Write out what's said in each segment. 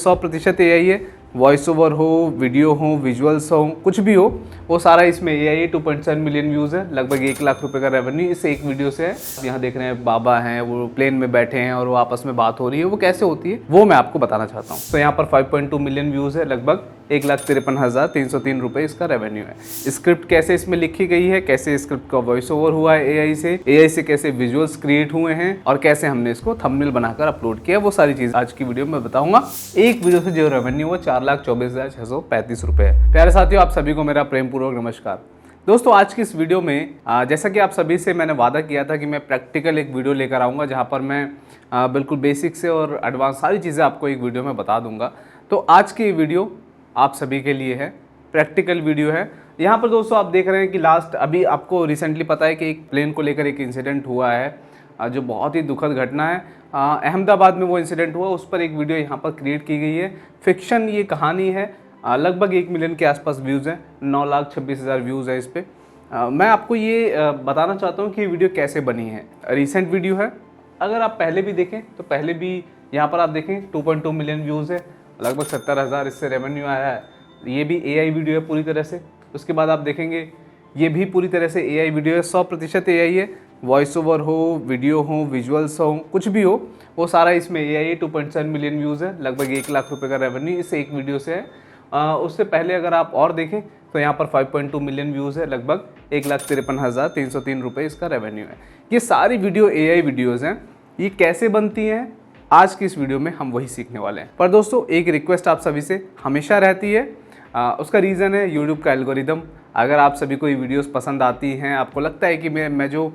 100% AI है। Voice over हो, video हो, विजुअल्स हो, कुछ भी हो, वो सारा इसमें एआई है। 2.7 मिलियन व्यूज़ है, लगभग 1 लाख रुपए का रेवेन्यू इस एक वीडियो से है। यहाँ देख रहे हैं बाबा हैं, वो प्लेन में बैठे हैं और वो आपस में बात हो रही है, वो कैसे होती है वो मैं आपको बताना चाहता हूँ। तो यहाँ पर 5.2 मिलियन व्यूज़ है, लगभग 1,53,303 रुपये इसका रेवेन्यू है। स्क्रिप्ट कैसे इसमें लिखी गई है, कैसे स्क्रिप्ट का वॉइस ओवर हुआ है एआई से कैसे विजुअल्स क्रिएट हुए हैं और कैसे हमने इसको थंबनेल बनाकर अपलोड किया, वो सारी चीज़ आज की वीडियो में बताऊंगा। एक वीडियो से जो रेवेन्यू वो 4,24,635 रुपये है। प्यारे साथियों, आप सभी को मेरा प्रेमपूर्वक नमस्कार। दोस्तों, आज की इस वीडियो में जैसा कि आप सभी से मैंने वादा किया था कि मैं प्रैक्टिकल एक वीडियो लेकर आऊँगा जहाँ पर मैं बिल्कुल बेसिक से और एडवांस सारी चीज़ें आपको एक वीडियो में बता दूंगा। तो आज की वीडियो आप सभी के लिए है, प्रैक्टिकल वीडियो है। यहाँ पर दोस्तों आप देख रहे हैं कि अभी आपको रिसेंटली पता है कि एक प्लेन को लेकर एक इंसिडेंट हुआ है जो बहुत ही दुखद घटना है। अहमदाबाद में वो इंसिडेंट हुआ, उस पर एक वीडियो यहाँ पर क्रिएट की गई है। फिक्शन ये कहानी है, लगभग 1 मिलियन के आसपास व्यूज़ हैं, 9,26,000 व्यूज़ है इस पर। मैं आपको ये बताना चाहता हूँ कि ये वीडियो कैसे बनी है। रिसेंट वीडियो है, अगर आप पहले भी देखें तो पहले भी यहाँ पर आप देखें 2.2 मिलियन व्यूज़ है, लगभग 70,000 इससे रेवेन्यू आया है। ये भी एआई वीडियो है पूरी तरह से। उसके बाद आप देखेंगे ये भी पूरी तरह से एआई वीडियो है, 100% एआई है। वॉइस ओवर हो, वीडियो हो, विजुअल्स हो, कुछ भी हो, वो सारा इसमें एआई है। 2.7 मिलियन व्यूज़ है, लगभग 1 लाख रुपए का रेवेन्यू इस एक वीडियो से है। उससे पहले अगर आप और देखें तो यहाँ पर 5.2 मिलियन व्यूज़ है, लगभग 1,53,303 रुपये इसका रेवेन्यू है। ये सारी वीडियो एआई वीडियोज़ हैं। ये कैसे बनती हैं, आज की इस वीडियो में हम वही सीखने वाले हैं। पर दोस्तों, एक रिक्वेस्ट आप सभी से हमेशा रहती है, उसका रीज़न है यूट्यूब का एल्गोरिदम। अगर आप सभी को ये वीडियोस पसंद आती हैं, आपको लगता है कि मैं जो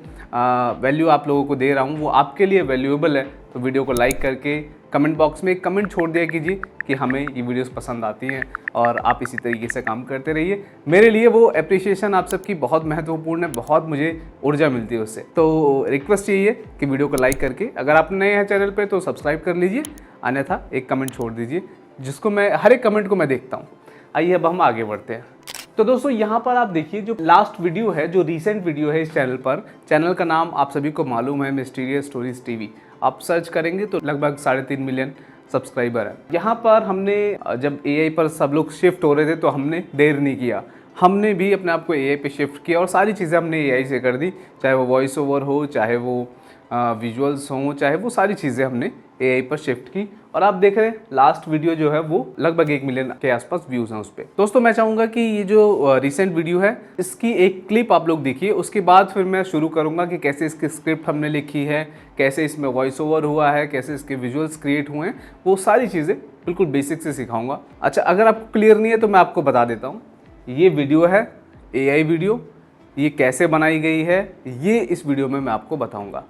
वैल्यू आप लोगों को दे रहा हूँ वो आपके लिए वैल्यूएबल है, तो वीडियो को लाइक करके कमेंट बॉक्स में एक कमेंट छोड़ दिया कीजिए कि हमें ये वीडियोस पसंद आती हैं और आप इसी तरीके से काम करते रहिए। मेरे लिए वो अप्रिसिएशन आप सबकी बहुत महत्वपूर्ण है, बहुत मुझे ऊर्जा मिलती है उससे। तो रिक्वेस्ट यही है कि वीडियो को लाइक करके, अगर आप नए हैं चैनल पर तो सब्सक्राइब कर लीजिए, अन्यथा एक कमेंट छोड़ दीजिए, जिसको मैं हर एक कमेंट को मैं देखता हूँ। आइए अब हम आगे बढ़ते हैं। तो दोस्तों, यहाँ पर आप देखिए जो लास्ट वीडियो है, जो रीसेंट वीडियो है इस चैनल पर, चैनल का नाम आप सभी को मालूम है, मिस्टीरियस स्टोरीज टीवी। आप सर्च करेंगे तो लगभग 3.5 मिलियन सब्सक्राइबर है। यहाँ पर हमने जब एआई पर सब लोग शिफ्ट हो रहे थे तो हमने देर नहीं किया, हमने भी अपने आप को एआई पे शिफ्ट किया और सारी चीज़ें हमने एआई से कर दी, चाहे वो वॉइस ओवर हो, चाहे वो विजुअल्स हों, चाहे वो सारी चीज़ें हमने एआई पर शिफ्ट की। और आप देख रहे हैं लास्ट वीडियो जो है वो लगभग 1 मिलियन के आसपास व्यूज़ हैं उस पर। दोस्तों, मैं चाहूँगा कि ये जो रिसेंट वीडियो है इसकी एक क्लिप आप लोग देखिए, उसके बाद फिर मैं शुरू करूँगा कि कैसे इसकी स्क्रिप्ट हमने लिखी है, कैसे इसमें वॉइस ओवर हुआ है, कैसे इसके विजुअल्स क्रिएट हुए हैं, वो सारी चीज़ें बिल्कुल बेसिक से सिखाऊँगा। अच्छा, अगर आपको क्लियर नहीं है तो मैं आपको बता देता हूँ, ये वीडियो है एआई वीडियो, ये कैसे बनाई गई है ये इस वीडियो में मैं आपको बताऊँगा।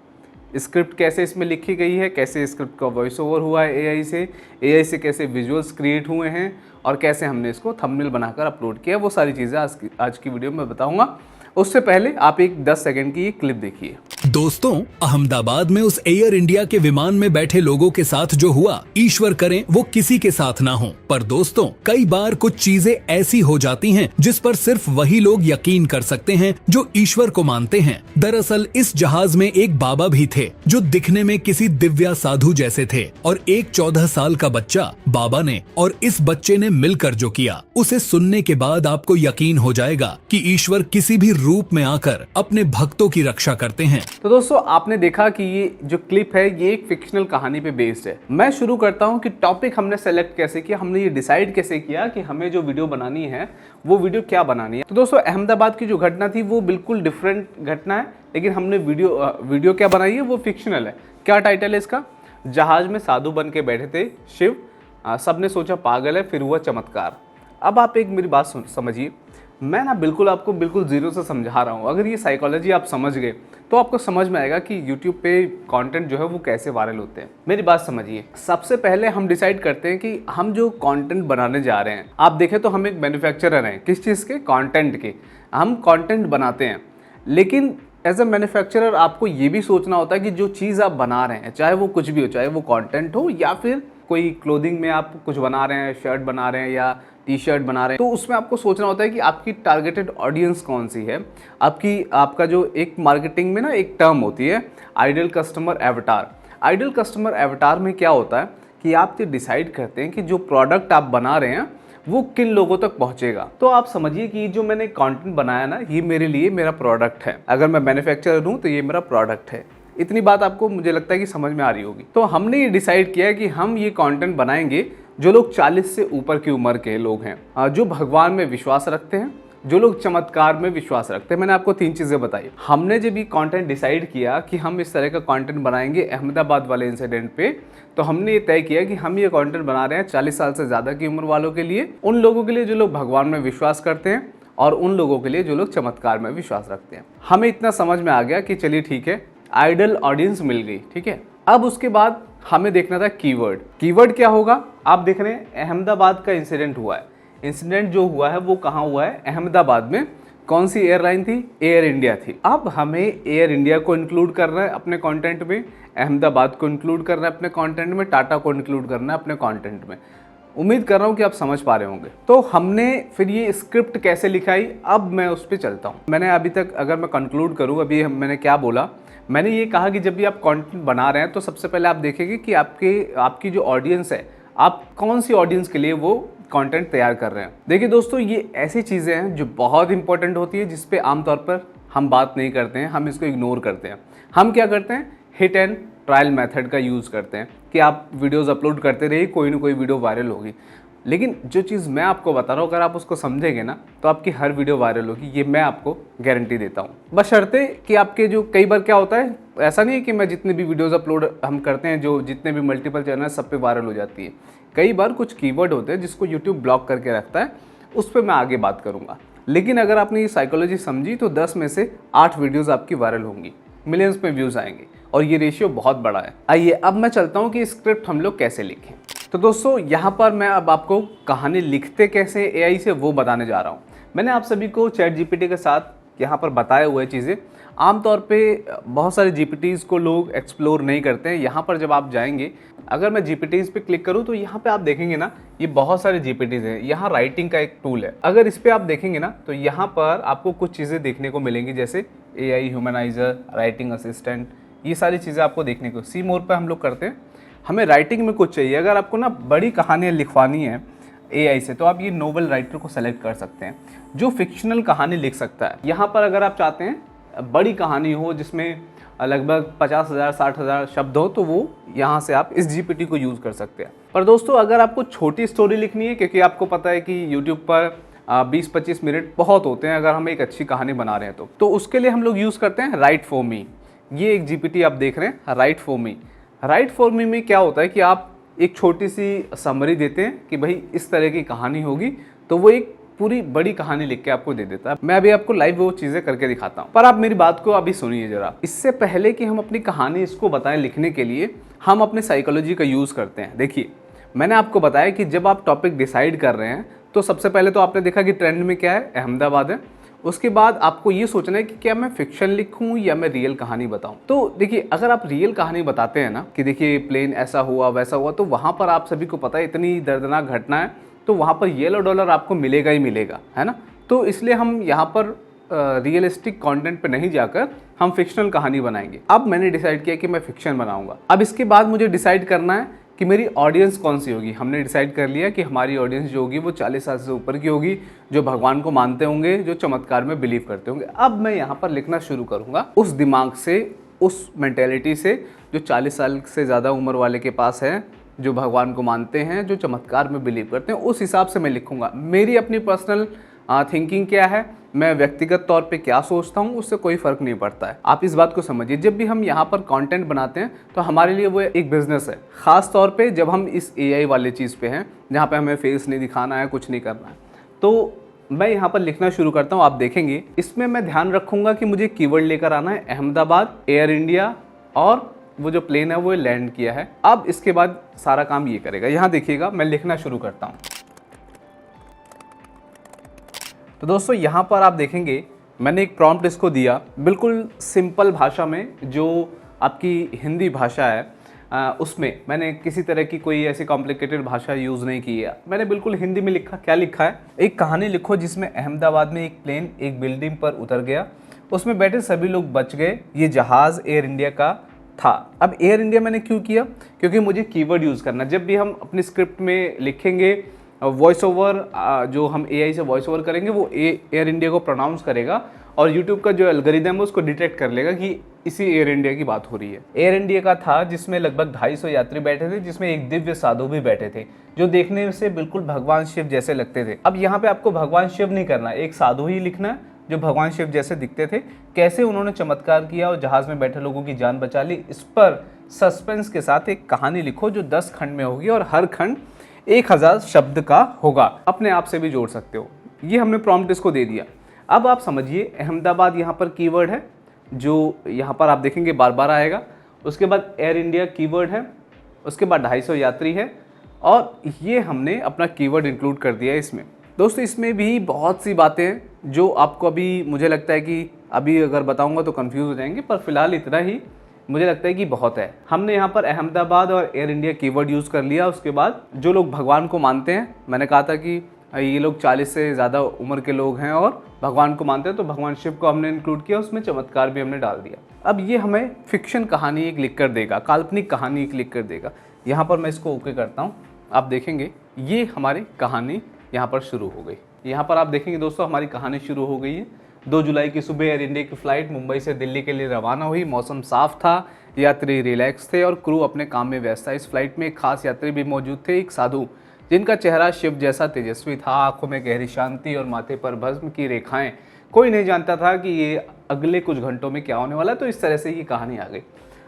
स्क्रिप्ट कैसे इसमें लिखी गई है, कैसे स्क्रिप्ट का वॉइस ओवर हुआ है एआई से कैसे विजुअल्स क्रिएट हुए हैं और कैसे हमने इसको थंबनेल बनाकर अपलोड किया, वो सारी चीज़ें आज की वीडियो में बताऊंगा। उससे पहले आप एक 10 सेकंड की ये क्लिप देखिए। दोस्तों, अहमदाबाद में उस एयर इंडिया के विमान में बैठे लोगों के साथ जो हुआ, ईश्वर करे वो किसी के साथ ना हो। पर दोस्तों, कई बार कुछ चीजें ऐसी हो जाती हैं जिस पर सिर्फ वही लोग यकीन कर सकते हैं जो ईश्वर को मानते हैं। दरअसल इस जहाज में एक बाबा भी थे जो दिखने में किसी दिव्या साधु जैसे थे और एक 14 साल का बच्चा। बाबा ने और इस बच्चे ने मिलकर जो किया, उसे सुनने के बाद आपको यकीन हो जाएगा कि ईश्वर किसी भी रूप में आकर अपने भक्तों की रक्षा करते हैं। तो दोस्तों, आपने देखा कि ये जो क्लिप है ये एक फिक्शनल कहानी पे बेस्ड है। मैं शुरू करता हूँ कि टॉपिक हमने सेलेक्ट कैसे किया, हमने ये डिसाइड कैसे किया कि हमें जो वीडियो बनानी है वो वीडियो क्या बनानी है। तो दोस्तों, अहमदाबाद की जो घटना थी वो बिल्कुल डिफरेंट घटना है, लेकिन हमने वीडियो क्या बनाई है वो फिक्शनल है। क्या टाइटल है इसका? जहाज में साधु बन के बैठे थे शिव, सबने सोचा पागल है, फिर हुआ चमत्कार। अब आप एक मेरी बात समझिए, मैं ना आपको बिल्कुल जीरो से समझा रहा हूँ। अगर ये साइकोलॉजी आप समझ गए तो आपको समझ में आएगा कि YouTube पे कंटेंट जो है वो कैसे वायरल होते हैं। मेरी बात समझिए, सबसे पहले हम डिसाइड करते हैं कि हम जो कंटेंट बनाने जा रहे हैं, आप देखें तो हम एक मैन्युफैक्चरर हैं। किस चीज़ के? कंटेंट के। हम कंटेंट बनाते हैं, लेकिन एज अ मैन्युफैक्चरर आपको ये भी सोचना होता है कि जो चीज़ आप बना रहे हैं, चाहे वो कुछ भी हो, चाहे वो कंटेंट हो या फिर कोई क्लोथिंग में आप कुछ बना रहे हैं, शर्ट बना रहे हैं या टी शर्ट बना रहे हैं, तो उसमें आपको सोचना होता है कि आपकी टारगेटेड ऑडियंस कौन सी है। आपका जो एक मार्केटिंग में ना एक टर्म होती है, ideal customer avatar. Ideal customer avatar में क्या होता है कि आप ये डिसाइड करते हैं कि जो प्रोडक्ट आप बना रहे हैं वो किन लोगों तक पहुंचेगा। तो आप समझिए कि जो मैंने कंटेंट बनाया ना, ये मेरे लिए मेरा प्रोडक्ट है। अगर मैं मैन्युफैक्चरर हूँ तो ये मेरा प्रोडक्ट है। इतनी बात आपको मुझे लगता है कि समझ में आ रही होगी। तो हमने ये डिसाइड किया है कि हम ये कंटेंट बनाएंगे जो लोग 40 से ऊपर की उम्र के लोग हैं, जो भगवान में विश्वास रखते हैं, जो लोग चमत्कार में विश्वास रखते हैं। मैंने आपको 3 चीज़ें बताई। हमने जब ये कंटेंट डिसाइड किया कि हम इस तरह का कंटेंट बनाएंगे अहमदाबाद वाले इंसिडेंट पे, तो हमने ये तय किया कि हम ये कंटेंट बना रहे हैं 40 साल से ज़्यादा की उम्र वालों के लिए, उन लोगों के लिए जो लोग भगवान में विश्वास करते हैं और उन लोगों के लिए जो लोग चमत्कार में विश्वास रखते हैं। हमें इतना समझ में आ गया कि चलिए ठीक है, आइडल ऑडियंस मिल गई, ठीक है। अब उसके बाद हमें देखना था कीवर्ड। कीवर्ड क्या होगा? आप देख रहे हैं अहमदाबाद का इंसिडेंट हुआ है। इंसिडेंट जो हुआ है वो कहाँ हुआ है? अहमदाबाद में। कौन सी एयरलाइन थी? एयर इंडिया थी। अब हमें एयर इंडिया को इंक्लूड करना है अपने कंटेंट में, अहमदाबाद को इंक्लूड करना है अपने कंटेंट में, टाटा को इंक्लूड करना है अपने कंटेंट में। उम्मीद कर रहा हूँ कि आप समझ पा रहे होंगे। तो हमने फिर ये स्क्रिप्ट कैसे लिखाई, अब मैं उस पर चलता हूँ। मैंने अभी तक, अगर मैं कंक्लूड करूँ, अभी मैंने क्या बोला? मैंने ये कहा कि जब भी आप कंटेंट बना रहे हैं तो सबसे पहले आप देखेंगे कि आपकी जो ऑडियंस है, आप कौन सी ऑडियंस के लिए वो कंटेंट तैयार कर रहे हैं। देखिए दोस्तों, ये ऐसी चीज़ें हैं जो बहुत इंपॉर्टेंट होती है, जिस पे आमतौर पर हम बात नहीं करते हैं, हम इसको इग्नोर करते हैं। हम क्या करते हैं? हिट एंड ट्रायल मेथड का यूज़ करते हैं कि आप वीडियोस अपलोड करते रहिए, कोई ना कोई वीडियो वायरल होगी। लेकिन जो चीज़ मैं आपको बता रहा हूँ, अगर आप उसको समझेंगे ना, तो आपकी हर वीडियो वायरल होगी, ये मैं आपको गारंटी देता हूँ। बशर्ते कि आपके जो, कई बार क्या होता है, ऐसा नहीं है कि मैं जितने भी वीडियोस अपलोड हम करते हैं, जो जितने भी मल्टीपल चैनल, सब पे वायरल हो जाती है। कई बार कुछ कीवर्ड होते हैं जिसको यूट्यूब ब्लॉक करके रखता है, उस पर मैं आगे बात करूँगा। लेकिन अगर आपने ये साइकोलॉजी समझी तो 10 में से 8 वीडियोज़ आपकी वायरल होंगी, मिलियंस में व्यूज़ आएंगे, और ये रेशियो बहुत बड़ा है। आइए अब मैं चलता हूँ कि स्क्रिप्ट हम लोग कैसे लिखें। तो दोस्तों, यहाँ पर मैं अब आपको कहानी लिखते कैसे एआई से वो बताने जा रहा हूँ। मैंने आप सभी को चैट जीपीटी के साथ यहाँ पर बताए हुए चीज़ें, आमतौर पे बहुत सारे जीपीटीज़ को लोग एक्सप्लोर नहीं करते हैं। यहाँ पर जब आप जाएंगे, अगर मैं जीपीटीज़ पे क्लिक करूँ तो यहाँ पे आप देखेंगे ना, ये बहुत सारे जीपीटीज़ हैं। यहाँ राइटिंग का एक टूल है, अगर इस पर आप देखेंगे ना तो यहाँ पर आपको कुछ चीज़ें देखने को मिलेंगी, जैसे एआई ह्यूमनाइजर, राइटिंग असिस्टेंट, ये सारी चीज़ें आपको देखने को। सी मोर पे हम लोग करते हैं। हमें राइटिंग में कुछ चाहिए, अगर आपको ना बड़ी कहानियाँ लिखवानी है एआई से, तो आप ये नोवेल राइटर को सेलेक्ट कर सकते हैं जो फिक्शनल कहानी लिख सकता है। यहाँ पर अगर आप चाहते हैं बड़ी कहानी हो जिसमें लगभग 50,000 60,000 शब्द हो, तो वो यहाँ से आप इस जीपीटी को यूज़ कर सकते हैं। पर दोस्तों, अगर आपको छोटी स्टोरी लिखनी है, क्योंकि आपको पता है कि यूट्यूब पर 20-25 मिनट बहुत होते हैं अगर हम एक अच्छी कहानी बना रहे हैं, तो उसके लिए हम लोग यूज़ करते हैं राइट फॉर मी। ये एक जीपीटी आप देख रहे हैं, right for me. Right for me में क्या होता है कि आप एक छोटी सी समरी देते हैं कि भाई इस तरह की कहानी होगी, तो वो एक पूरी बड़ी कहानी लिख के आपको दे देता है। मैं अभी आपको लाइव वो चीज़ें करके दिखाता हूँ, पर आप मेरी बात को अभी सुनिए जरा। इससे पहले कि हम अपनी कहानी इसको बताएं लिखने के लिए, हम अपने साइकोलॉजी का यूज़ करते हैं। देखिए, मैंने आपको बताया कि जब आप टॉपिक डिसाइड कर रहे हैं तो सबसे पहले तो आपने देखा कि ट्रेंड में क्या है, अहमदाबाद है। उसके बाद आपको ये सोचना है कि क्या मैं फिक्शन लिखूं या मैं रियल कहानी बताऊं। तो देखिए, अगर आप रियल कहानी बताते हैं ना कि देखिए प्लेन ऐसा हुआ वैसा हुआ, तो वहाँ पर आप सभी को पता है इतनी दर्दनाक घटना है, तो वहाँ पर येलो डॉलर आपको मिलेगा ही मिलेगा, है ना। तो इसलिए हम यहाँ पर रियलिस्टिक कंटेंट पे नहीं जाकर हम फिक्शनल कहानी बनाएंगे। अब मैंने डिसाइड किया कि मैं फिक्शन बनाऊंगा। अब इसके बाद मुझे डिसाइड करना है कि मेरी ऑडियंस कौन सी होगी। हमने डिसाइड कर लिया कि हमारी ऑडियंस जो होगी वो 40 साल से ऊपर की होगी, जो भगवान को मानते होंगे, जो चमत्कार में बिलीव करते होंगे। अब मैं यहाँ पर लिखना शुरू करूँगा उस दिमाग से, उस मेंटेलिटी से जो 40 साल से ज़्यादा उम्र वाले के पास है, जो भगवान को मानते हैं, जो चमत्कार में बिलीव करते हैं, उस हिसाब से मैं लिखूँगा। मेरी अपनी पर्सनल थिंकिंग क्या है, मैं व्यक्तिगत तौर पे क्या सोचता हूँ, उससे कोई फ़र्क नहीं पड़ता है। आप इस बात को समझिए, जब भी हम यहाँ पर कंटेंट बनाते हैं तो हमारे लिए वो एक बिज़नेस है। ख़ास तौर पे जब हम इस एआई वाले चीज़ पे हैं, जहाँ पे हमें फेस नहीं दिखाना है, कुछ नहीं करना है, तो मैं यहाँ पर लिखना शुरू करता हूँ। आप देखेंगे इसमें मैं ध्यान रखूँगा कि मुझे कीवर्ड लेकर आना है अहमदाबाद, एयर इंडिया, और वो जो प्लेन है वो लैंड किया है। अब इसके बाद सारा काम ये करेगा। यहाँ देखिएगा, मैं लिखना शुरू करता हूँ। तो दोस्तों, यहाँ पर आप देखेंगे मैंने एक प्रॉम्प्ट इसको दिया, बिल्कुल सिंपल भाषा में, जो आपकी हिंदी भाषा है उसमें मैंने किसी तरह की कोई ऐसी कॉम्प्लिकेटेड भाषा यूज़ नहीं की है। मैंने बिल्कुल हिंदी में लिखा। क्या लिखा है? एक कहानी लिखो जिसमें अहमदाबाद में एक प्लेन एक बिल्डिंग पर उतर गया, उसमें बैठे सभी लोग बच गए, ये जहाज़ एयर इंडिया का था। अब एयर इंडिया मैंने क्यों किया, क्योंकि मुझे कीवर्ड यूज़ करना। जब भी हम अपनी स्क्रिप्ट में लिखेंगे वॉइस ओवर, जो हम एआई से वॉइस ओवर करेंगे वो एयर इंडिया को प्रोनाउंस करेगा और यूट्यूब का जो एल्गोरिदम है उसको डिटेक्ट कर लेगा कि इसी एयर इंडिया की बात हो रही है। एयर इंडिया का था जिसमें लगभग 250 यात्री बैठे थे, जिसमें एक दिव्य साधु भी बैठे थे जो देखने से बिल्कुल भगवान शिव जैसे लगते थे। अब यहाँ पे आपको भगवान शिव नहीं करना, एक साधु ही लिखना है जो भगवान शिव जैसे दिखते थे। कैसे उन्होंने चमत्कार किया और जहाज में बैठे लोगों की जान बचा ली, इस पर सस्पेंस के साथ एक कहानी लिखो जो 10 खंड में होगी और हर खंड 1000 शब्द का होगा। अपने आप से भी जोड़ सकते हो। ये हमने प्रॉम्प्ट इसको दे दिया। अब आप समझिए अहमदाबाद यहाँ पर कीवर्ड है जो यहाँ पर आप देखेंगे बार बार आएगा। उसके बाद एयर इंडिया कीवर्ड है, उसके बाद 250 यात्री है और ये हमने अपना कीवर्ड इंक्लूड कर दिया है इसमें। दोस्तों इसमें भी बहुत सी बातें हैं जो आपको अभी मुझे लगता है कि अभी अगर बताऊंगा तो कंफ्यूज हो जाएंगे, पर फिलहाल इतना ही मुझे लगता है कि बहुत है। हमने यहाँ पर अहमदाबाद और एयर इंडिया कीवर्ड यूज़ कर लिया। उसके बाद जो लोग भगवान को मानते हैं, मैंने कहा था कि ये लोग 40 से ज़्यादा उम्र के लोग हैं और भगवान को मानते हैं, तो भगवान शिव को हमने इंक्लूड किया, उसमें चमत्कार भी हमने डाल दिया। अब ये हमें फिक्शन कहानी एक लिख कर देगा, काल्पनिक कहानी एक लिख कर देगा। यहाँ पर मैं इसको ओके करता हूँ, आप देखेंगे ये हमारी कहानी यहाँ पर शुरू हो गई। यहाँ पर आप देखेंगे दोस्तों हमारी कहानी शुरू हो गई है। 2 जुलाई की सुबह एयर इंडिया की फ़्लाइट मुंबई से दिल्ली के लिए रवाना हुई। मौसम साफ था, यात्री रिलैक्स थे और क्रू अपने काम में व्यस्त था। इस फ्लाइट में एक खास यात्री भी मौजूद थे, एक साधु जिनका चेहरा शिव जैसा तेजस्वी था, आंखों में गहरी शांति और माथे पर भस्म की रेखाएं। कोई नहीं जानता था कि ये अगले कुछ घंटों में क्या होने वाला है। तो इस तरह से ये कहानी आ गई।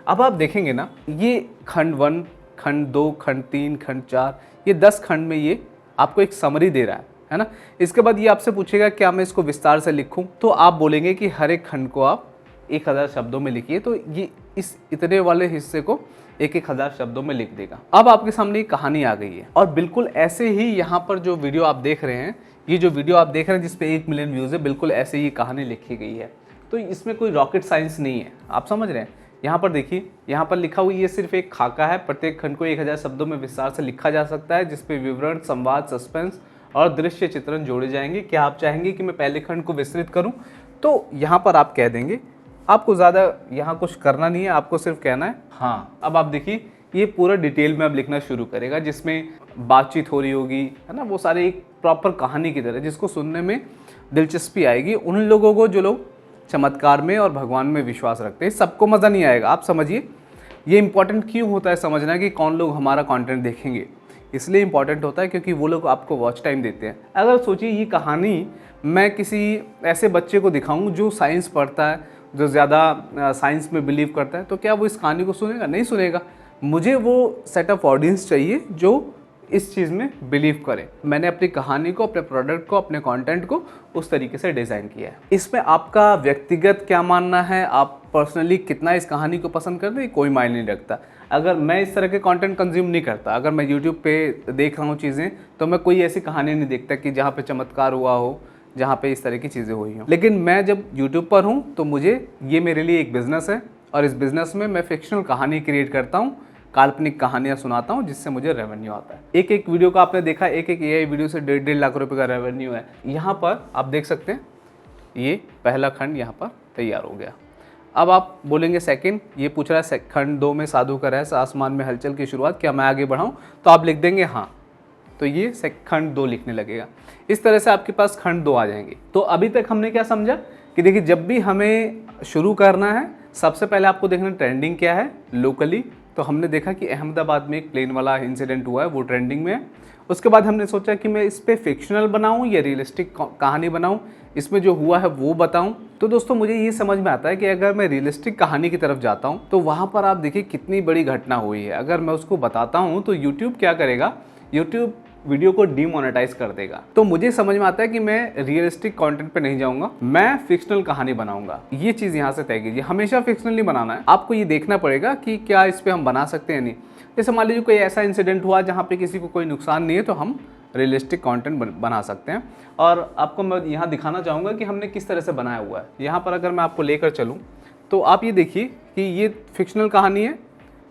अब आप देखेंगे ना, ये खंड 1, खंड 2, खंड 3, खंड 4, ये 10 खंड में ये आपको एक समरी दे रहा है ना। इसके बाद ये आपसे पूछेगा क्या मैं इसको विस्तार से लिखूं, तो आप बोलेंगे कि हर एक खंड को आप 1000 शब्दों में लिखिए। तो ये इस इतने वाले हिस्से को 1000 शब्दों में लिख देगा। अब आपके सामने एक कहानी आ गई है और बिल्कुल ऐसे ही यहाँ पर जो वीडियो आप देख रहे हैं, ये जो वीडियो आप देख रहे हैं जिसपे 1 मिलियन व्यूज़ है, बिल्कुल ऐसे ही कहानी लिखी गई है। तो इसमें कोई रॉकेट साइंस नहीं है, आप समझ रहे हैं। यहाँ पर देखिए, यहाँ पर लिखा हुआ ये सिर्फ एक खाका है। प्रत्येक खंड को 1000 शब्दों में विस्तार से लिखा जा सकता है, जिसपे विवरण, संवाद, सस्पेंस और दृश्य चित्रण जोड़े जाएंगे। क्या आप चाहेंगे कि मैं पहले खंड को विस्तृत करूं? तो यहाँ पर आप कह देंगे, आपको ज़्यादा यहाँ कुछ करना नहीं है, आपको सिर्फ कहना है हाँ। अब आप देखिए ये पूरा डिटेल में अब लिखना शुरू करेगा, जिसमें बातचीत हो रही होगी, है ना। वो सारे एक प्रॉपर कहानी की तरह, जिसको सुनने में दिलचस्पी आएगी उन लोगों को जो लोग चमत्कार में और भगवान में विश्वास रखते हैं। सबको मज़ा नहीं आएगा। आप समझिए ये इंपॉर्टेंट क्यों होता है समझना कि कौन लोग हमारा कंटेंट देखेंगे। इसलिए इंपॉर्टेंट होता है क्योंकि वो लोग आपको वॉच टाइम देते हैं। अगर सोचिए ये कहानी मैं किसी ऐसे बच्चे को दिखाऊं जो साइंस पढ़ता है, जो ज़्यादा साइंस में बिलीव करता है, तो क्या वो इस कहानी को सुनेगा? नहीं सुनेगा। मुझे वो सेट ऑफ ऑडियंस चाहिए जो इस चीज़ में बिलीव करे। मैंने अपनी कहानी को, अपने प्रोडक्ट को, अपने कंटेंट को उस तरीके से डिज़ाइन किया है। इसमें आपका व्यक्तिगत क्या मानना है, आप पर्सनली कितना इस कहानी को पसंद करते हैं, कोई मायने नहीं रखता। अगर मैं इस तरह के कंटेंट कंज्यूम नहीं करता, अगर मैं यूट्यूब पे देख रहा हूँ चीज़ें, तो मैं कोई ऐसी कहानी नहीं देखता कि जहाँ पे चमत्कार हुआ हो, जहाँ पे इस तरह की चीज़ें हुई हों। लेकिन मैं जब यूट्यूब पर हूँ तो मुझे ये मेरे लिए एक बिज़नेस है और इस बिज़नेस में मैं फिक्शनल कहानी क्रिएट करता हूँ, काल्पनिक कहानियाँ सुनाता हूँ, जिससे मुझे रेवेन्यू आता है। एक एक वीडियो का आपने देखा, एक एक एआई वीडियो से 1.5 लाख रुपए का रेवेन्यू है। यहाँ पर आप देख सकते हैं ये पहला खंड यहाँ पर तैयार हो गया। अब आप बोलेंगे सेकंड, ये पूछ रहा है खंड 2 में साधु का रहस्य, आसमान में हलचल की शुरुआत, क्या मैं आगे बढ़ाऊँ? तो आप लिख देंगे हाँ, तो ये खंड 2 लिखने लगेगा। इस तरह से आपके पास खंड 2 आ जाएंगे। तो अभी तक हमने क्या समझा कि देखिए जब भी हमें शुरू करना है, सबसे पहले आपको देखना ट्रेंडिंग क्या है लोकली। तो हमने देखा कि अहमदाबाद में एक प्लेन वाला इंसिडेंट हुआ है, वो ट्रेंडिंग में है। उसके बाद हमने सोचा कि मैं इस पर फिक्शनल बनाऊं या रियलिस्टिक कहानी बनाऊं, इसमें जो हुआ है वो बताऊं। तो दोस्तों मुझे ये समझ में आता है कि अगर मैं रियलिस्टिक कहानी की तरफ जाता हूं तो वहां पर आप देखिए कितनी बड़ी घटना हुई है। अगर मैं उसको बताता हूं तो यूट्यूब क्या करेगा, यूट्यूब वीडियो को डीमोनेटाइज कर देगा। तो मुझे समझ में आता है कि मैं रियलिस्टिक कंटेंट पे नहीं जाऊंगा, मैं फिक्शनल कहानी बनाऊंगा। ये चीज़ यहाँ से तय कीजिए, हमेशा फिक्शनल नहीं बनाना है। आपको ये देखना पड़ेगा कि क्या इस पे हम बना सकते हैं नहीं। जैसे मान लीजिए कोई ऐसा इंसिडेंट हुआ जहाँ पे किसी को कोई नुकसान नहीं है, तो हम रियलिस्टिक कंटेंट बना सकते हैं। और आपको मैं यहाँ दिखाना चाहूँगा कि हमने किस तरह से बनाया हुआ है। यहाँ पर अगर मैं आपको लेकर चलूँ तो आप ये देखिए कि ये फिक्शनल कहानी है,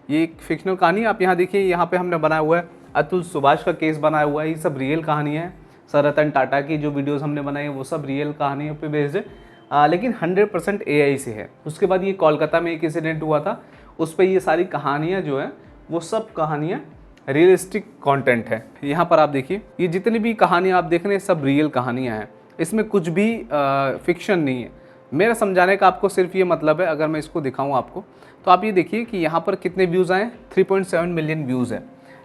ये एक फिक्शनल कहानी आप यहाँ देखिए, यहाँ पे हमने बनाया हुआ है अतुल सुभाष का केस बनाया हुआ है। ये सब रियल कहानियाँ हैं। सर रतन टाटा की जो वीडियोस हमने बनाई है वो सब रियल कहानियों पे बेस्ड है, लेकिन 100% एआई से है। उसके बाद ये कोलकाता में एक इंसिडेंट हुआ था, उस पर ये सारी कहानियाँ जो है वो सब कहानियाँ रियलिस्टिक कंटेंट है। यहाँ पर आप देखिए, ये जितनी भी कहानियाँ आप देख रहे हैं सब रियल कहानियाँ हैं, इसमें कुछ भी फिक्शन नहीं है। मेरा समझाने का आपको सिर्फ ये मतलब है, अगर मैं इसको दिखाऊँ आपको तो आप ये देखिए कि यहाँ पर कितने व्यूज़ आए, 3.7 मिलियन व्यूज़ है।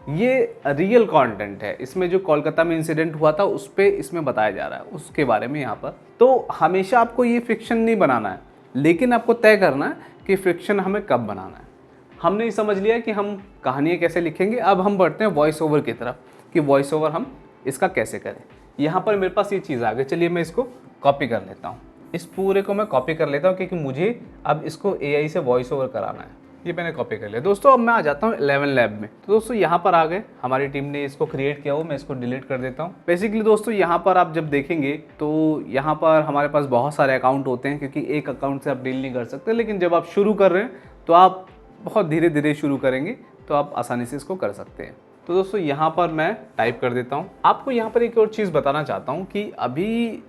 ये रियल कंटेंट है। इसमें जो कोलकाता में इंसिडेंट हुआ था उस पर इसमें बताया जा रहा है, उसके बारे में यहाँ पर। तो हमेशा आपको ये फिक्शन नहीं बनाना है, लेकिन आपको तय करना है कि फिक्शन हमें कब बनाना है। हमने समझ लिया कि हम कहानियाँ कैसे लिखेंगे। अब हम बढ़ते हैं वॉइस ओवर की तरफ कि वॉइस ओवर हम इसका कैसे करें। यहाँ पर मेरे पास ये चीज़ आ गई, चलिए मैं इसको कॉपी कर लेता हूँ। इस पूरे को मैं कॉपी कर लेता हूँ क्योंकि मुझे अब इसको AI से वॉइस ओवर कराना है। ये मैंने कॉपी कर लिया। दोस्तों अब मैं आ जाता हूँ 11 लैब में। तो दोस्तों यहाँ पर आ गए, हमारी टीम ने इसको क्रिएट किया हो, मैं इसको डिलीट कर देता हूँ। बेसिकली दोस्तों यहाँ पर आप जब देखेंगे तो यहाँ पर हमारे पास बहुत सारे अकाउंट होते हैं, क्योंकि एक अकाउंट से आप डील नहीं कर सकते। लेकिन जब आप शुरू कर रहे हैं तो आप बहुत धीरे धीरे शुरू करेंगे तो आप आसानी से इसको कर सकते हैं। तो दोस्तों यहाँ पर मैं टाइप कर देता हूँ। आपको यहाँ पर एक और चीज़ बताना चाहता हूँ कि अभी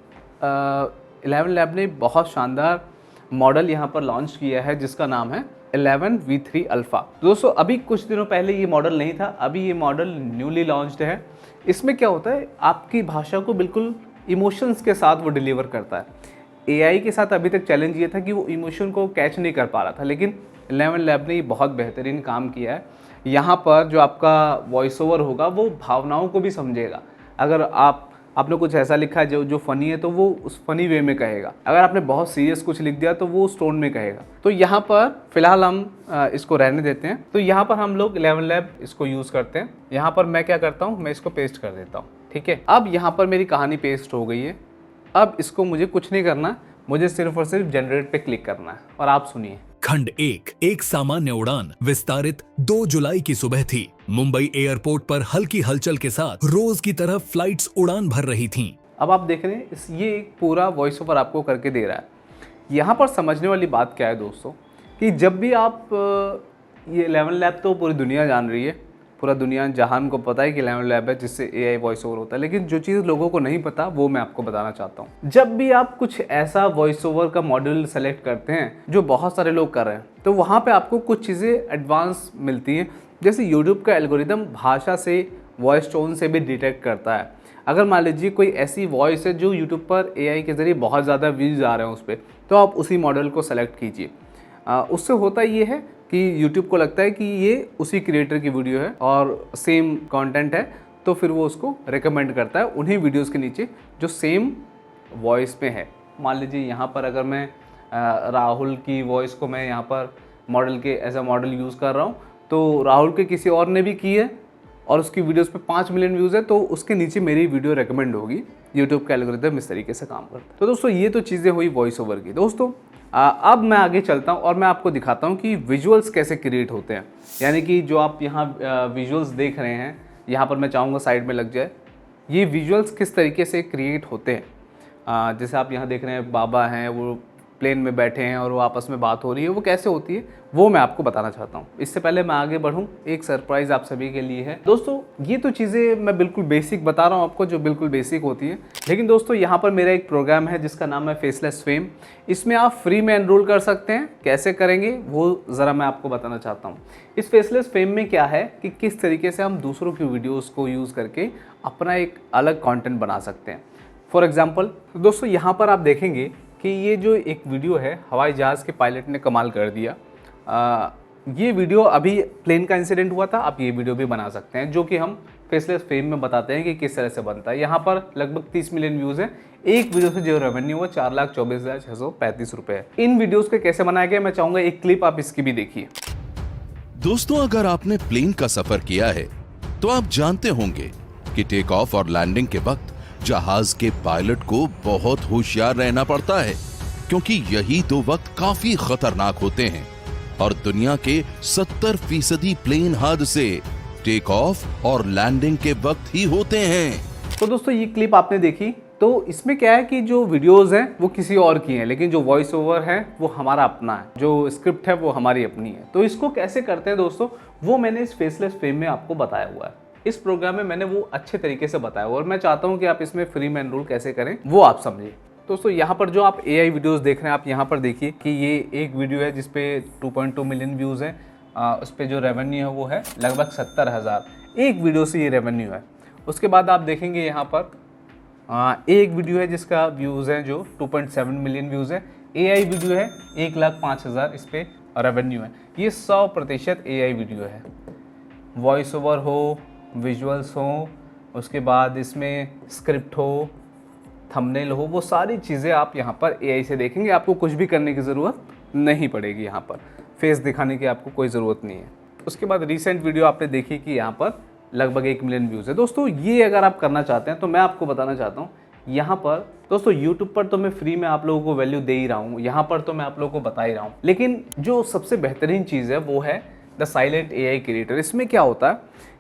11 लैब ने बहुत शानदार मॉडल यहाँ पर लॉन्च किया है जिसका नाम है 11v3 अल्फ़ा। दोस्तों अभी कुछ दिनों पहले ये मॉडल नहीं था, अभी ये मॉडल न्यूली लॉन्च्ड है। इसमें क्या होता है, आपकी भाषा को बिल्कुल इमोशंस के साथ वो डिलीवर करता है। AI के साथ अभी तक चैलेंज ये था कि वो इमोशन को कैच नहीं कर पा रहा था, लेकिन 11 लैब ने ये बहुत बेहतरीन काम किया है। यहाँ पर जो आपका वॉइस ओवर होगा वो भावनाओं को भी समझेगा। अगर आपने कुछ ऐसा लिखा है जो फनी है तो वो उस फनी वे में कहेगा। अगर आपने बहुत सीरियस कुछ लिख दिया तो वो उस टोन में कहेगा। तो यहाँ पर फिलहाल हम इसको रहने देते हैं। तो यहाँ पर हम लोग 11 लैब इसको यूज़ करते हैं। यहाँ पर मैं क्या करता हूँ, मैं इसको पेस्ट कर देता हूँ। ठीक है, अब यहाँ पर मेरी कहानी पेस्ट हो गई है। अब इसको मुझे कुछ नहीं करना, मुझे सिर्फ और सिर्फ जनरेट पे क्लिक करना है। और आप सुनिए। खंड एक सामान्य उड़ान विस्तारित 2 जुलाई की सुबह थी। मुंबई एयरपोर्ट पर हल्की हलचल के साथ रोज की तरह फ्लाइट्स उड़ान भर रही थीं। अब आप देख रहे हैं ये एक पूरा वॉइस ओवर आपको करके दे रहा है। यहाँ पर समझने वाली बात क्या है दोस्तों, कि जब भी आप ये 11 लैब तो पूरी दुनिया जान रही है, पूरा दुनिया जहान को पता है कि 11 लैब है जिससे AI वॉइस ओवर होता है। लेकिन जो चीज़ लोगों को नहीं पता वो मैं आपको बताना चाहता हूँ। जब भी आप कुछ ऐसा वॉइस ओवर का मॉडल सेलेक्ट करते हैं जो बहुत सारे लोग कर रहे हैं, तो वहाँ पे आपको कुछ चीज़ें एडवांस मिलती हैं। जैसे यूट्यूब का एल्गोरिदम भाषा से, वॉइस टोन से भी डिटेक्ट करता है। अगर मान लीजिए कोई ऐसी वॉइस है जो यूट्यूब पर AI के ज़रिए बहुत ज़्यादा व्यूज़ आ रहे हैं उस पर, तो आप उसी मॉडल को सेलेक्ट कीजिए। उससे होता ये है कि YouTube को लगता है कि ये उसी क्रिएटर की वीडियो है और सेम कंटेंट है, तो फिर वो उसको रेकमेंड करता है उन्हीं वीडियोस के नीचे जो सेम वॉइस में है। मान लीजिए यहाँ पर अगर मैं राहुल की वॉइस को मैं यहाँ पर मॉडल के एज अ मॉडल यूज़ कर रहा हूँ, तो राहुल के किसी और ने भी की है और उसकी वीडियोस पे 5 मिलियन व्यूज़ है, तो उसके नीचे मेरी वीडियो रेकमेंड होगी। यूट्यूब का एल्गोरिथम इस तरीके से काम करता है। तो दोस्तों ये तो चीज़ें हुई वॉइस ओवर की। दोस्तों अब मैं आगे चलता हूँ और मैं आपको दिखाता हूँ कि विजुअल्स कैसे क्रिएट होते हैं। यानी कि जो आप यहाँ विजुअल्स देख रहे हैं, यहाँ पर मैं चाहूँगा साइड में लग जाए, ये विजुअल्स किस तरीके से क्रिएट होते हैं। जैसे आप यहाँ देख रहे हैं बाबा हैं, वो प्लेन में बैठे हैं और वो आपस में बात हो रही है, वो कैसे होती है वो मैं आपको बताना चाहता हूँ। इससे पहले मैं आगे बढ़ूँ, एक सरप्राइज़ आप सभी के लिए है। दोस्तों ये तो चीज़ें मैं बिल्कुल बेसिक बता रहा हूँ आपको, जो बिल्कुल बेसिक होती है। लेकिन दोस्तों यहाँ पर मेरा एक प्रोग्राम है जिसका नाम है फेसलेस फेम। इसमें आप फ्री में एनरोल कर सकते हैं। कैसे करेंगे वो ज़रा मैं आपको बताना चाहता हूँ। इस फेसलेस फेम में क्या है कि किस तरीके से हम दूसरों की वीडियोज़ को यूज़ करके अपना एक अलग कॉन्टेंट बना सकते हैं। फॉर एग्ज़ाम्पल दोस्तों यहाँ पर आप देखेंगे कि ये जो एक वीडियो है, हवाई जहाज़ के पायलट ने कमाल कर दिया। ये वीडियो अभी प्लेन का इंसिडेंट हुआ था, आप ये वीडियो भी बना सकते हैं, जो कि हम फेसलेस फेम में बताते हैं कि किस तरह से बनता है। यहाँ पर लगभग 30 मिलियन व्यूज़ है। एक वीडियो से जो रेवेन्यू वो 4,24,635 रुपये है। इन वीडियोज़ को कैसे बनाया गया मैं चाहूँगा एक क्लिप आप इसकी भी देखिए। दोस्तों अगर आपने प्लेन का सफर किया है तो आप जानते होंगे कि टेक ऑफ और लैंडिंग के वक्त जहाज के पायलट को बहुत होशियार रहना पड़ता है, क्योंकि यही दो वक्त काफी खतरनाक होते हैं और दुनिया के 70% प्लेन हादसे टेक ऑफ और लैंडिंग के वक्त ही होते हैं। तो दोस्तों ये क्लिप आपने देखी, तो इसमें क्या है कि जो वीडियोस हैं वो किसी और की हैं, लेकिन जो वॉइस ओवर है वो हमारा अपना है, जो स्क्रिप्ट है वो हमारी अपनी है। तो इसको कैसे करते हैं दोस्तों, वो मैंने इस फेसलेस फेम में आपको बताया हुआ है। इस प्रोग्राम में मैंने वो अच्छे तरीके से बताया हुआ और मैं चाहता हूँ कि आप इसमें फ्री में एनरोल कैसे करें वो आप समझिए। दोस्तों यहाँ पर जो आप AI वीडियोस देख रहे हैं, आप यहाँ पर देखिए कि ये एक वीडियो है जिसपे 2.2 मिलियन व्यूज़ हैं। उस पर जो रेवेन्यू है वो है लगभग 70,000 एक वीडियो से ये रेवेन्यू है। उसके बाद आप देखेंगे यहाँ पर एक वीडियो है जिसका व्यूज़ है जो 2.7 मिलियन व्यूज़ है। AI वीडियो है 1,05,000 इस पर रेवेन्यू है। ये 100% AI वीडियो है। वॉइस ओवर हो, विजुअल्स हो, उसके बाद इसमें स्क्रिप्ट हो, थंबनेल हो, वो सारी चीज़ें आप यहाँ पर AI से देखेंगे। आपको कुछ भी करने की ज़रूरत नहीं पड़ेगी। यहाँ पर फेस दिखाने की आपको कोई ज़रूरत नहीं है। उसके बाद रिसेंट वीडियो आपने देखी कि यहाँ पर लगभग 1 मिलियन व्यूज़ है। दोस्तों ये अगर आप करना चाहते हैं तो मैं आपको बताना चाहता हूँ, यहाँ पर दोस्तों यूट्यूब पर तो मैं फ्री में आप लोगों को वैल्यू दे ही रहा हूँ, यहाँ पर तो मैं आप लोगों को बता ही रहा हूँ, लेकिन जो सबसे बेहतरीन चीज़ है वो है द साइलेंट AI क्रिएटर। इसमें क्या होता है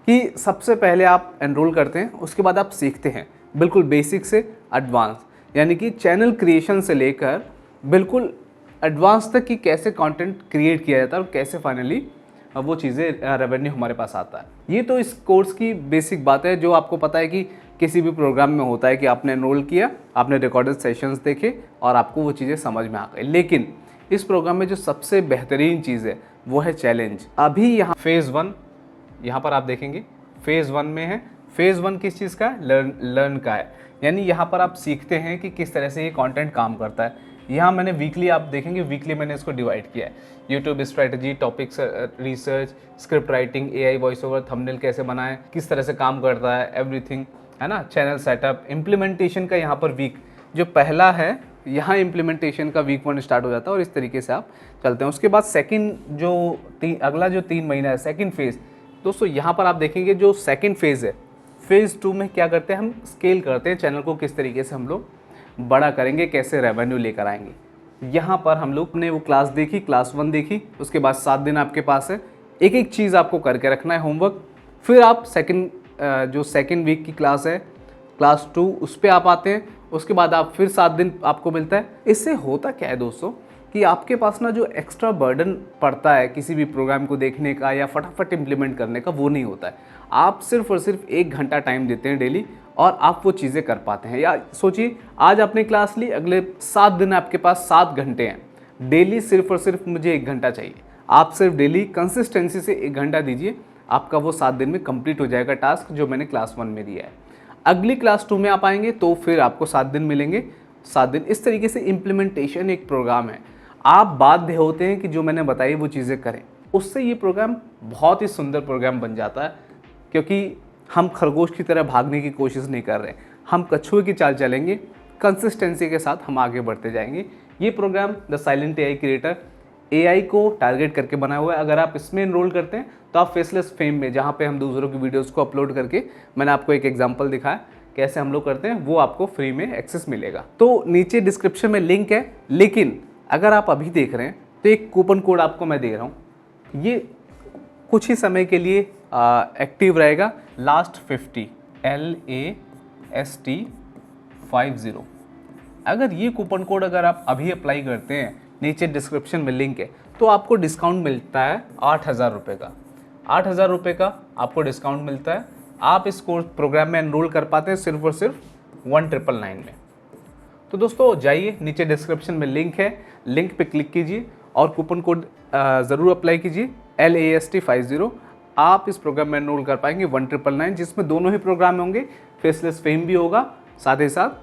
कि सबसे पहले आप एनरोल करते हैं, उसके बाद आप सीखते हैं बिल्कुल बेसिक से एडवांस, यानी कि चैनल क्रिएशन से लेकर बिल्कुल एडवांस तक कि कैसे कंटेंट क्रिएट किया जाता है और कैसे फाइनली वो चीज़ें रेवेन्यू हमारे पास आता है। ये तो इस कोर्स की बेसिक बात है जो आपको पता है कि किसी भी प्रोग्राम में होता है कि आपने एनरोल किया, आपने रिकॉर्डेड सेशंस देखे और आपको वो चीज़ें समझ में आ गई। लेकिन इस प्रोग्राम में जो सबसे बेहतरीन चीज़ है वो है चैलेंज। अभी यहाँ फेज़ 1 यहाँ पर आप देखेंगे फेज़ 1 में है। फेज़ 1 किस चीज़ का है? लर्न का है, यानी यहाँ पर आप सीखते हैं कि किस तरह से ये कंटेंट काम करता है। यहाँ मैंने वीकली, आप देखेंगे वीकली मैंने इसको डिवाइड किया है। YouTube strategy, topics research, script writing, AI voice over, thumbnail कैसे बनाएं, किस तरह से काम करता है, एवरीथिंग है ना, चैनल सेटअप, इम्प्लीमेंटेशन का यहाँ पर वीक जो पहला है, यहाँ इम्प्लीमेंटेशन का वीक 1 स्टार्ट हो जाता है और इस तरीके से आप चलते हैं। उसके बाद सेकंड जो अगला जो 3 महीना है सेकंड फेज़, दोस्तों यहाँ पर आप देखेंगे जो सेकंड फेज़ है, फेज़ 2 में क्या करते हैं हम स्केल करते हैं चैनल को, किस तरीके से हम लोग बड़ा करेंगे, कैसे रेवेन्यू लेकर आएंगे। यहाँ पर हम लोग ने वो क्लास देखी, क्लास 1 देखी, उसके बाद 7 दिन आपके पास है, एक एक चीज़ आपको करके रखना है होमवर्क। फिर आप जो सेकंड वीक की क्लास है क्लास 2 उस पर आप आते हैं, उसके बाद आप फिर 7 दिन आपको मिलता है। इससे होता क्या है दोस्तों कि आपके पास ना जो एक्स्ट्रा बर्डन पड़ता है किसी भी प्रोग्राम को देखने का या फटाफट इम्प्लीमेंट करने का, वो नहीं होता है। आप सिर्फ और सिर्फ 1 घंटा टाइम देते हैं डेली और आप वो चीज़ें कर पाते हैं। या सोचिए आज आपने क्लास ली, अगले 7 दिन आपके पास 7 घंटे हैं, डेली सिर्फ और सिर्फ मुझे 1 घंटा चाहिए। आप सिर्फ डेली कंसिस्टेंसी से 1 घंटा दीजिए, आपका वो 7 दिन में कंप्लीट हो जाएगा टास्क जो मैंने क्लास 1 में दिया है। अगली क्लास 2 में आप आएंगे तो फिर आपको 7 दिन मिलेंगे, 7 दिन। इस तरीके से इम्प्लीमेंटेशन एक प्रोग्राम है, आप बाध्य होते हैं कि जो मैंने बताई वो चीज़ें करें, उससे ये प्रोग्राम बहुत ही सुंदर प्रोग्राम बन जाता है। क्योंकि हम खरगोश की तरह भागने की कोशिश नहीं कर रहे, हम कछुए की चाल चलेंगे, कंसिस्टेंसी के साथ हम आगे बढ़ते जाएंगे। ये program the silent AI creator AI को टारगेट करके बना हुआ है। अगर आप इसमें एनरोल करते हैं तो आप फेसलेस फेम में, जहाँ पे हम दूसरों की वीडियोस को अपलोड करके, मैंने आपको एक एग्जांपल दिखाया कैसे हम लोग करते हैं, वो आपको फ्री में एक्सेस मिलेगा। तो नीचे डिस्क्रिप्शन में लिंक है, लेकिन अगर आप अभी देख रहे हैं तो एक कूपन कोड आपको मैं दे रहा हूँ, ये कुछ ही समय के लिए एक्टिव रहेगा, लास्ट 50 LAST 50। अगर ये कूपन कोड अगर आप अभी अप्लाई करते हैं, नीचे डिस्क्रिप्शन में लिंक है, तो आपको डिस्काउंट मिलता है 8,000 रुपये का। 8,000 रुपये का आपको डिस्काउंट मिलता है। आप इस कोर्स प्रोग्राम में एनरोल कर पाते हैं सिर्फ और सिर्फ 1999 में। तो दोस्तों जाइए, नीचे डिस्क्रिप्शन में लिंक है, लिंक पे क्लिक कीजिए और कूपन कोड ज़रूर अप्लाई कीजिए LAST 50। आप इस प्रोग्राम में एनरोल कर पाएंगे 1999, जिसमें दोनों ही प्रोग्राम होंगे, फेसलेस फेम भी होगा, साथ ही साथ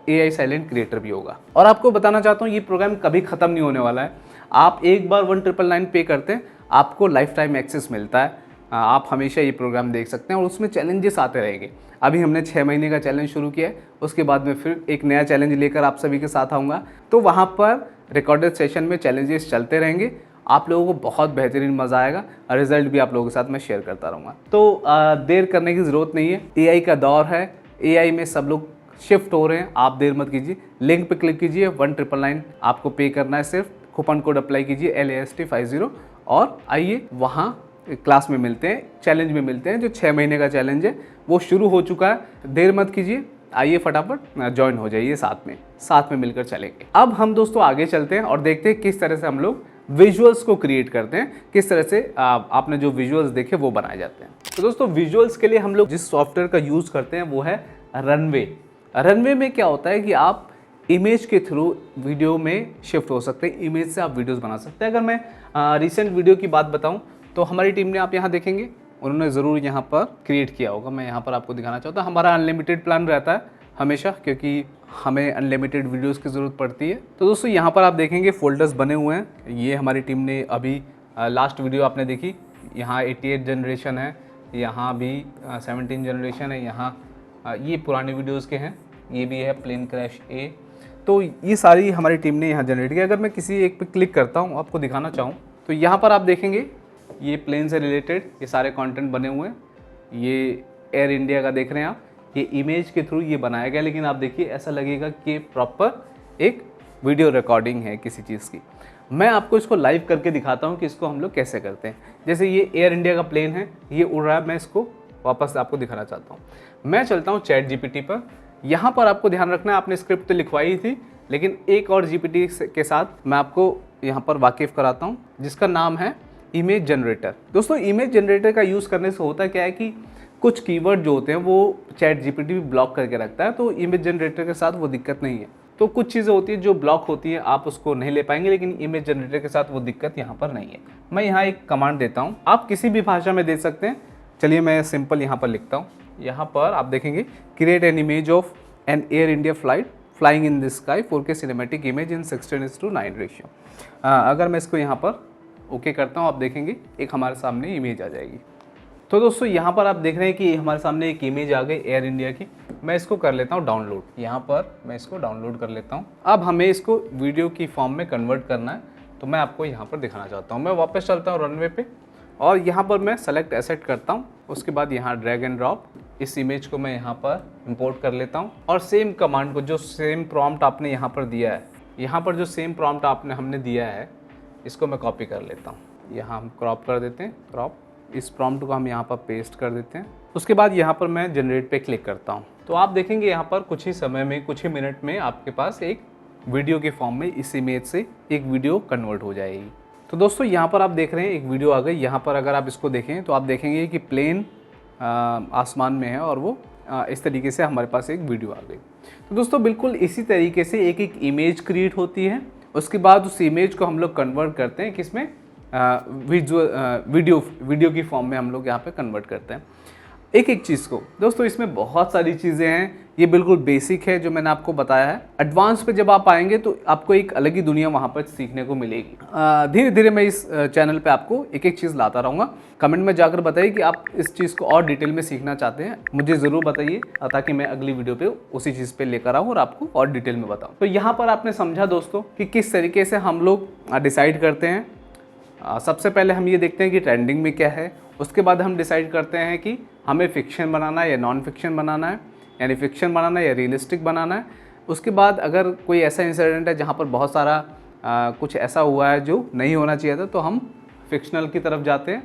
AI साइलेंट क्रिएटर भी होगा। और आपको बताना चाहता हूँ ये प्रोग्राम कभी ख़त्म नहीं होने वाला है। आप एक बार 1999 पे करते हैं, आपको लाइफ टाइम एक्सेस मिलता है, आप हमेशा ये प्रोग्राम देख सकते हैं और उसमें चैलेंजेस आते रहेंगे। अभी हमने 6 महीने का चैलेंज शुरू किया है, उसके बाद में फिर एक नया चैलेंज लेकर आप सभी के साथ आऊँगा। तो वहाँ पर रिकॉर्डेड सेशन में चैलेंजेस चलते रहेंगे, आप लोगों को बहुत बेहतरीन मज़ा आएगा, रिजल्ट भी आप लोगों के साथ मैं शेयर करता रहूँगा। तो देर करने की ज़रूरत नहीं है, AI का दौर है, AI में सब लोग शिफ्ट हो रहे हैं, आप देर मत कीजिए, लिंक पे क्लिक कीजिए, 1999 आपको पे करना है, सिर्फ कूपन कोड अप्लाई कीजिए LAST 50 और आइए वहाँ क्लास में मिलते हैं, चैलेंज में मिलते हैं। जो 6 महीने का चैलेंज है वो शुरू हो चुका है, देर मत कीजिए, आइए फटाफट ज्वाइन हो जाइए, साथ में मिलकर चलेंगे। अब हम दोस्तों आगे चलते हैं और देखते हैं किस तरह से हम लोग विजुअल्स को क्रिएट करते हैं, किस तरह से आपने जो विजुअल्स देखे वो बनाए जाते हैं। तो दोस्तों विजुअल्स के लिए हम लोग जिस सॉफ्टवेयर का यूज़ करते हैं वो है रनवे। रनवे में क्या होता है कि आप इमेज के थ्रू वीडियो में शिफ्ट हो सकते हैं, इमेज से आप वीडियोस बना सकते हैं। अगर मैं रिसेंट वीडियो की बात बताऊं तो हमारी टीम ने, आप यहाँ देखेंगे, उन्होंने ज़रूर यहाँ पर क्रिएट किया होगा। मैं यहाँ पर आपको दिखाना चाहता हूँ। हमारा अनलिमिटेड प्लान रहता है हमेशा, क्योंकि हमें अनलिमिटेड वीडियोस की ज़रूरत पड़ती है। तो दोस्तों यहाँ पर आप देखेंगे फोल्डर्स बने हुए हैं। ये हमारी टीम ने अभी लास्ट वीडियो आपने देखी, यहाँ 88 जनरेशन है, यहाँ भी 17 जनरेशन है, यहाँ ये पुराने वीडियोज़ के हैं, ये भी है प्लेन क्रैश ए। तो ये सारी हमारी टीम ने यहाँ जनरेट किया। अगर मैं किसी एक पे क्लिक करता हूँ, आपको दिखाना चाहूँ, तो यहाँ पर आप देखेंगे ये प्लेन से रिलेटेड ये सारे कंटेंट बने हुए हैं। ये एयर इंडिया का देख रहे हैं आप, ये इमेज के थ्रू ये बनाया गया, लेकिन आप देखिए ऐसा लगेगा कि प्रॉपर एक वीडियो रिकॉर्डिंग है किसी चीज़ की। मैं आपको इसको लाइव करके दिखाता हूँ कि इसको हम लोग कैसे करते हैं। जैसे ये एयर इंडिया का प्लेन है, ये उड़ रहा है, मैं इसको वापस आपको दिखाना चाहता हूँ। मैं चलता हूँ चैट जीपीटी पर। यहाँ पर आपको ध्यान रखना है, आपने स्क्रिप्ट तो लिखवाई थी, लेकिन एक और जीपीटी के साथ मैं आपको यहाँ पर वाकिफ़ कराता हूँ, जिसका नाम है इमेज जनरेटर। दोस्तों इमेज जनरेटर का यूज़ करने से होता क्या है कि कुछ कीवर्ड जो होते हैं वो चैट जीपीटी भी ब्लॉक करके रखता है, तो इमेज जनरेटर के साथ वो दिक्कत नहीं है। तो कुछ चीज़ें होती है जो ब्लॉक होती है, आप उसको नहीं ले पाएंगे, लेकिन इमेज जनरेटर के साथ वो दिक्कत यहाँ पर नहीं है। मैं यहाँ एक कमांड देता हूँ, आप किसी भी भाषा में दे सकते हैं। चलिए मैं सिंपल यहाँ पर लिखता हूँ। यहाँ पर आप देखेंगे create an image of an Air India flight flying in the sky 4K cinematic image in 16:9 ratio. अगर मैं इसको यहाँ पर ओके करता हूँ, आप देखेंगे एक हमारे सामने इमेज आ जाएगी। तो दोस्तों यहाँ पर आप देख रहे हैं कि हमारे सामने एक इमेज आ गई एयर इंडिया की। मैं इसको कर लेता हूँ डाउनलोड। यहाँ पर मैं इसको डाउनलोड कर लेता हूँ। अब हमें इसको वीडियो की फॉर्म में कन्वर्ट करना है, तो मैं आपको यहाँ पर दिखाना चाहता हूँ। मैं वापस चलता हूँ रनवे पे और यहाँ पर मैं सेलेक्ट एसेट करता हूँ। उसके बाद यहाँ ड्रैग एंड ड्रॉप, इस इमेज को मैं यहाँ पर इंपोर्ट कर लेता हूँ और सेम कमांड को, जो सेम प्रॉम्प्ट आपने यहाँ पर दिया है, यहाँ पर जो सेम प्रॉम्प्ट हमने दिया है, इसको मैं कॉपी कर लेता हूँ। यहाँ हम क्रॉप कर देते हैं, क्रॉप, इस प्रॉम्प्ट को हम यहाँ पर पेस्ट कर देते हैं। उसके बाद यहाँ पर मैं जनरेट पे क्लिक करता हूँ, तो आप देखेंगे यहाँ पर कुछ ही समय में, कुछ ही मिनट में आपके पास एक वीडियो के फॉर्म में इस इमेज से एक वीडियो कन्वर्ट हो जाएगी। तो दोस्तों यहाँ पर आप देख रहे हैं एक वीडियो आ गई। यहाँ पर अगर आप इसको देखें तो आप देखेंगे कि प्लेन आसमान में है और वो इस तरीके से हमारे पास एक वीडियो आ गई। तो दोस्तों बिल्कुल इसी तरीके से एक एक इमेज क्रिएट होती है। उसके बाद उस इमेज को हम लोग कन्वर्ट करते हैं किसमें, वीडियो की फॉर्म में हम लोग यहाँ पे कन्वर्ट करते हैं एक एक चीज़ को। दोस्तों इसमें बहुत सारी चीज़ें हैं, ये बिल्कुल बेसिक है जो मैंने आपको बताया है। एडवांस पे जब आप आएंगे तो आपको एक अलग ही दुनिया वहाँ पर सीखने को मिलेगी। धीरे धीरे मैं इस चैनल पे आपको एक एक चीज़ लाता रहूँगा। कमेंट में जाकर बताइए कि आप इस चीज़ को और डिटेल में सीखना चाहते हैं, मुझे ज़रूर बताइए, ताकि मैं अगली वीडियो पे उसी चीज़ पे लेकर आऊँ और आपको और डिटेल में बताऊँ। तो यहाँ पर आपने समझा दोस्तों कि किस तरीके से हम लोग डिसाइड करते हैं। सबसे पहले हम ये देखते हैं कि ट्रेंडिंग में क्या है, उसके बाद हम डिसाइड करते हैं कि हमें फिक्शन बनाना है या नॉन फिक्शन बनाना है, यानी फिक्शन बनाना है या रियलिस्टिक बनाना है। उसके बाद अगर कोई ऐसा इंसिडेंट है जहाँ पर बहुत सारा कुछ ऐसा हुआ है जो नहीं होना चाहिए था, तो हम फिक्शनल की तरफ जाते हैं।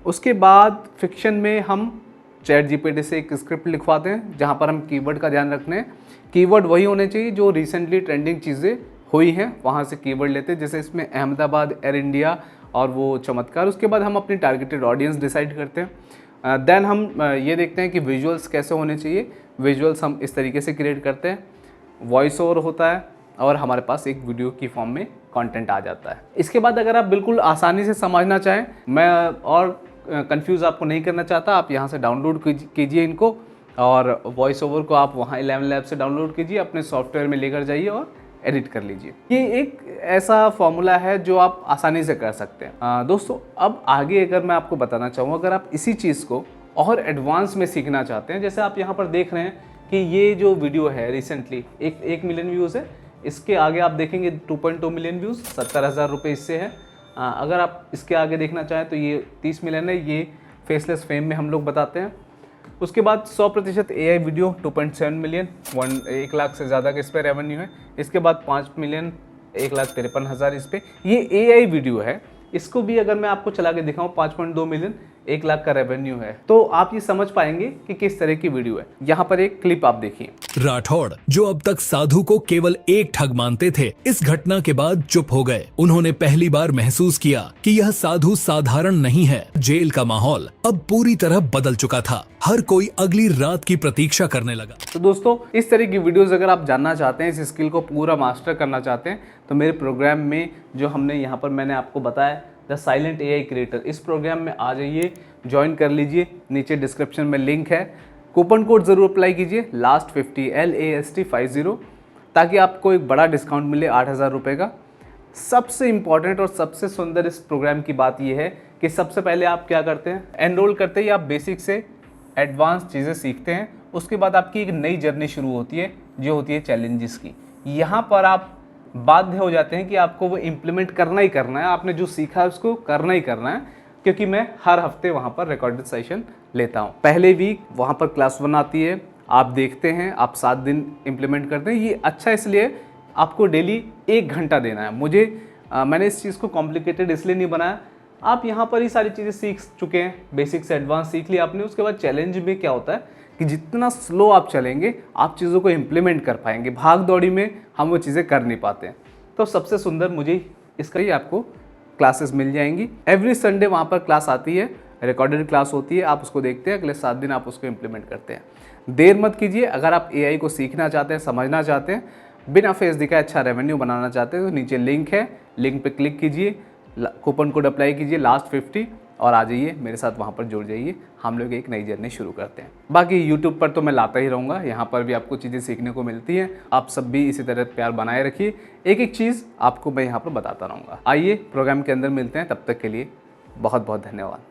उसके बाद फिक्शन में हम चैट जीपीटी से एक स्क्रिप्ट लिखवाते हैं जहाँ पर हम कीवर्ड का ध्यान रखने हैं। कीवर्ड वही होने चाहिए जो रिसेंटली ट्रेंडिंग चीज़ें हुई हैं, वहाँ से कीवर्ड लेते हैं। जैसे इसमें अहमदाबाद, एयर इंडिया और वो चमत्कार। उसके बाद हम अपनी टारगेटेड ऑडियंस डिसाइड करते हैं। देन हम ये देखते हैं कि विजुअल्स कैसे होने चाहिए। विजुअल्स हम इस तरीके से क्रिएट करते हैं, वॉइस ओवर होता है और हमारे पास एक वीडियो की फॉर्म में कंटेंट आ जाता है। इसके बाद अगर आप बिल्कुल आसानी से समझना चाहें, मैं और कंफ्यूज आपको नहीं करना चाहता, आप यहाँ से डाउनलोड कीजिए इनको और वॉइस ओवर को आप वहाँ 11 लैब से डाउनलोड कीजिए, अपने सॉफ्टवेयर में लेकर जाइए और एडिट कर लीजिए। ये एक ऐसा फॉर्मूला है जो आप आसानी से कर सकते हैं। दोस्तों अब आगे अगर मैं आपको बताना चाहूँ, अगर आप इसी चीज़ को और एडवांस में सीखना चाहते हैं, जैसे आप यहाँ पर देख रहे हैं कि ये जो वीडियो है रिसेंटली 1 मिलियन व्यूज़ है, इसके आगे आप देखेंगे 2.2 मिलियन व्यूज़, 70,000 रुपये इससे है। अगर आप इसके आगे देखना चाहें तो ये 30 मिलियन है, ये फेसलेस फेम में हम लोग बताते हैं। उसके बाद 100% AI वीडियो 2.7 मिलियन, 1 लाख से ज़्यादा का इस पर रेवेन्यू है। इसके बाद 5 मिलियन, 1,53,000 इस पर। ये AI वीडियो है, इसको भी अगर मैं आपको चला के दिखाऊँ 5.2 मिलियन, 1 लाख का रेवेन्यू है, तो आप ये समझ पाएंगे कि किस तरह की वीडियो है। यहाँ पर एक क्लिप आप देखिए। राठौड़, जो अब तक साधु को केवल एक ठग मानते थे, इस घटना के बाद चुप हो गए। उन्होंने पहली बार महसूस किया कि यह साधु साधारण नहीं है। जेल का माहौल अब पूरी तरह बदल चुका था। हर कोई अगली रात की प्रतीक्षा करने लगा। तो दोस्तों, इस तरह की वीडियोस अगर आप जानना चाहते हैं, इस स्किल को पूरा मास्टर करना चाहते हैं, तो मेरे प्रोग्राम में जो हमने यहाँ पर मैंने आपको बताया द साइलेंट AI क्रिएटर, इस प्रोग्राम में आ जाइए, ज्वाइन कर लीजिए। नीचे डिस्क्रिप्शन में लिंक है। कूपन कोड जरूर अप्लाई कीजिए, LAST50 LAST50, ताकि आपको एक बड़ा डिस्काउंट मिले 8,000 रुपये का। सबसे इम्पॉर्टेंट और सबसे सुंदर इस प्रोग्राम की बात यह है कि सबसे पहले आप क्या करते हैं, एनरोल करते ही आप बेसिक से एडवांस चीज़ें सीखते हैं। उसके बाद आपकी एक नई जर्नी शुरू होती है, जो होती है चैलेंजेस की। यहाँ पर आप बाध्य हो जाते हैं कि आपको वो इम्प्लीमेंट करना ही करना है, आपने जो सीखा है उसको करना ही करना है, क्योंकि मैं हर हफ्ते वहाँ पर रिकॉर्डेड सेशन लेता हूँ। पहले वीक वहाँ पर क्लास 1 आती है, आप देखते हैं, आप 7 दिन इम्प्लीमेंट करते हैं। ये अच्छा इसलिए आपको डेली 1 घंटा देना है। मैंने इस चीज़ को कॉम्प्लिकेटेड इसलिए नहीं बनाया, आप यहाँ पर ही सारी चीज़ें सीख चुके हैं, बेसिक से एडवांस सीख लिया आपने। उसके बाद चैलेंज में क्या होता है कि जितना स्लो आप चलेंगे, आप चीज़ों को इम्प्लीमेंट कर पाएंगे। भाग दौड़ी में हम वो चीज़ें कर नहीं पाते हैं। तो सबसे सुंदर मुझे इसका ही आपको क्लासेस मिल जाएंगी। एवरी संडे वहाँ पर क्लास आती है, रिकॉर्डेड क्लास होती है, आप उसको देखते हैं, अगले 7 दिन आप उसको इम्प्लीमेंट करते हैं। देर मत कीजिए। अगर आप AI को सीखना चाहते हैं, समझना चाहते हैं, बिना फेस दिखाए अच्छा रेवेन्यू बनाना चाहते हैं, तो नीचे लिंक है, लिंक पे क्लिक कीजिए, कूपन कोड अप्लाई कीजिए LAST50 और आ जाइए मेरे साथ, वहाँ पर जुड़ जाइए। हम लोग एक नई जर्नी शुरू करते हैं। बाकी YouTube पर तो मैं लाता ही रहूँगा, यहाँ पर भी आपको चीज़ें सीखने को मिलती हैं। आप सब भी इसी तरह प्यार बनाए रखिए, एक एक चीज़ आपको मैं यहाँ पर बताता रहूँगा। आइए प्रोग्राम के अंदर मिलते हैं, तब तक के लिए बहुत बहुत धन्यवाद।